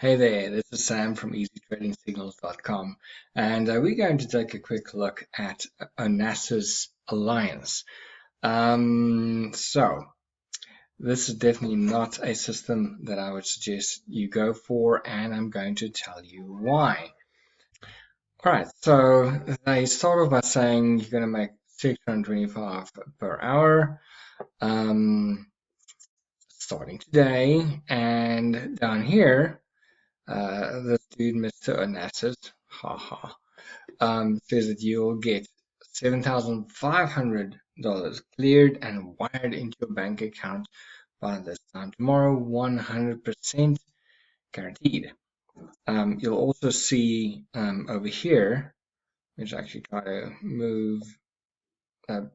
Hey there, this is Sam from EasyTradingSignals.com, and we're going to take a quick look at Onassis Alliance. So this is definitely not a system that I would suggest you go for, and I'm going to tell you why. All right, so they start off by saying you're going to make 625 per hour. Starting today, and down here, this dude, Mr. Onassis, haha, says that you'll get $7,500 cleared and wired into your bank account by this time tomorrow, 100% guaranteed. You'll also see over here, which actually try to move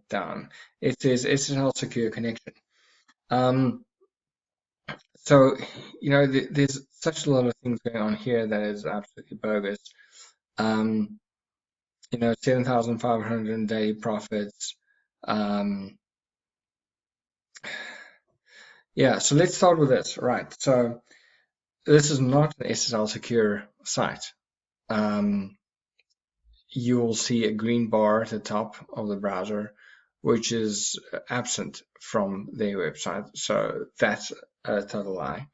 down, it says SSL secure connection. So, there's such a lot of things going on here that is absolutely bogus. 7,500 in daily profits. Yeah, so let's start with this, right? So this is not an SSL secure site. You will see a green bar at the top of the browser, which is absent from their website. So that's a total lie.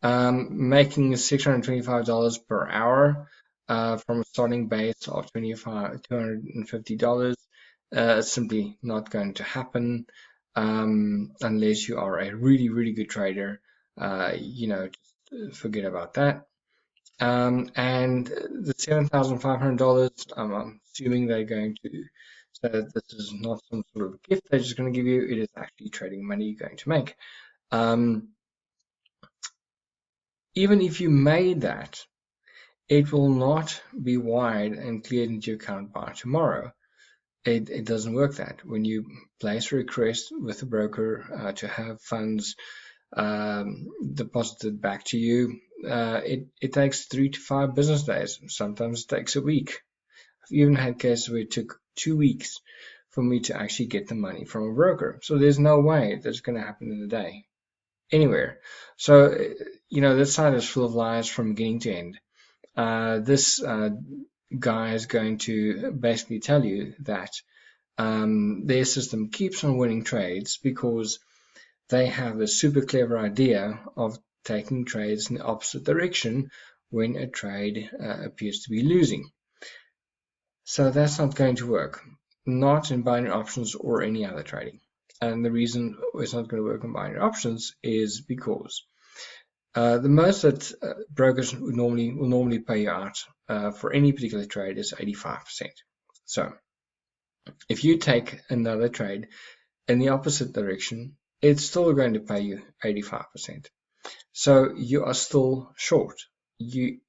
Making $625 per hour from a starting base of $250 simply not going to happen unless you are a really, really good trader. Just forget about that. And the $7,500, I'm assuming they're going to say that this is not some sort of gift they're just going to give you. It is actually trading money you're going to make. Even if you made that, it will not be wired and cleared into your account by tomorrow. It doesn't work that. When you place a request with the broker to have funds deposited back to you, it takes 3 to 5 business days. Sometimes it takes a week. I've even had cases where it took 2 weeks for me to actually get the money from a broker. So there's no way that's going to happen in a day anywhere. So, this site is full of lies from beginning to end. This guy is going to basically tell you that their system keeps on winning trades because they have a super clever idea of taking trades in the opposite direction when a trade appears to be losing. So that's not going to work, not in binary options or any other trading. And the reason it's not going to work in binary options is because the most that brokers will normally pay you out for any particular trade is 85%. So if you take another trade in the opposite direction, it's still going to pay you 85%. So you are still short. You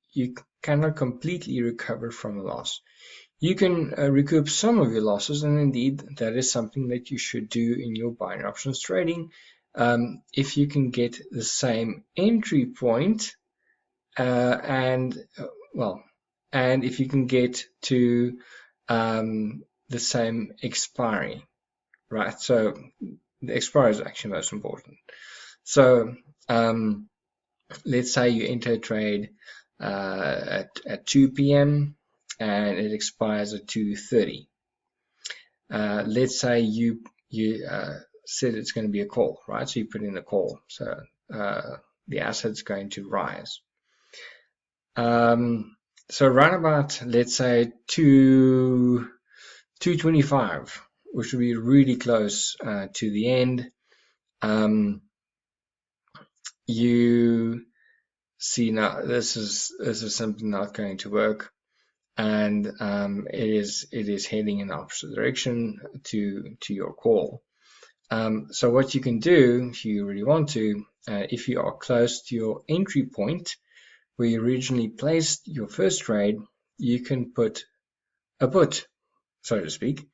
cannot completely recover from a loss. You can recoup some of your losses, and indeed that is something that you should do in your binary options trading. If you can get the same entry point and if you can get to the same expiry, right? So the expiry is actually most important. So let's say you enter a trade at 2 p.m. and it expires at 2:30. Let's say you said it's going to be a call, right? So you put in a call. So the asset's going to rise. So around about, let's say 2:25, which would be really close to the end. You see now this is simply not going to work, and it is heading in the opposite direction to your call. So what you can do, if you really want to, if you are close to your entry point where you originally placed your first trade, you can put a put, so to speak,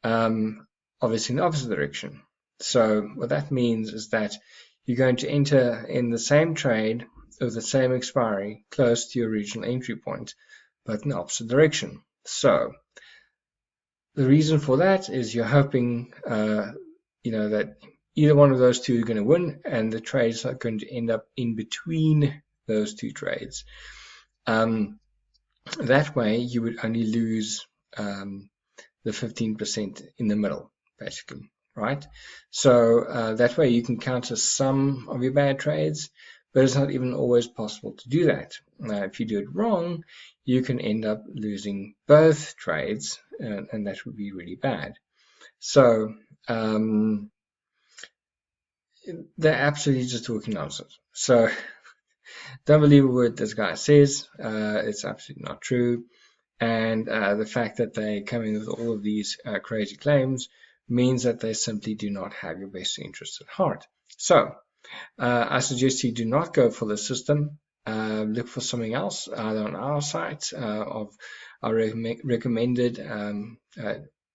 obviously in the opposite direction. So what that means is that you're going to enter in the same trade with the same expiry close to your original entry point, but in the opposite direction. So the reason for that is you're hoping that either one of those two is going to win, and the trades are going to end up in between those two trades. That way you would only lose the 15% in the middle, basically, right? So that way you can counter some of your bad trades, but it's not even always possible to do that. If you do it wrong, you can end up losing both trades, and that would be really bad. So they're absolutely just talking nonsense. So don't believe a word this guy says. It's absolutely not true. And the fact that they're coming with all of these crazy claims means that they simply do not have your best interests at heart. So I suggest you do not go for the system. Look for something else, either on our site of our recommended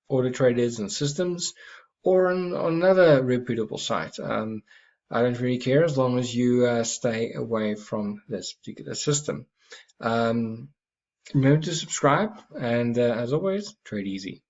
order traders and systems, or on another reputable site. I don't really care as long as you stay away from this particular system. Remember to subscribe, and as always, trade easy.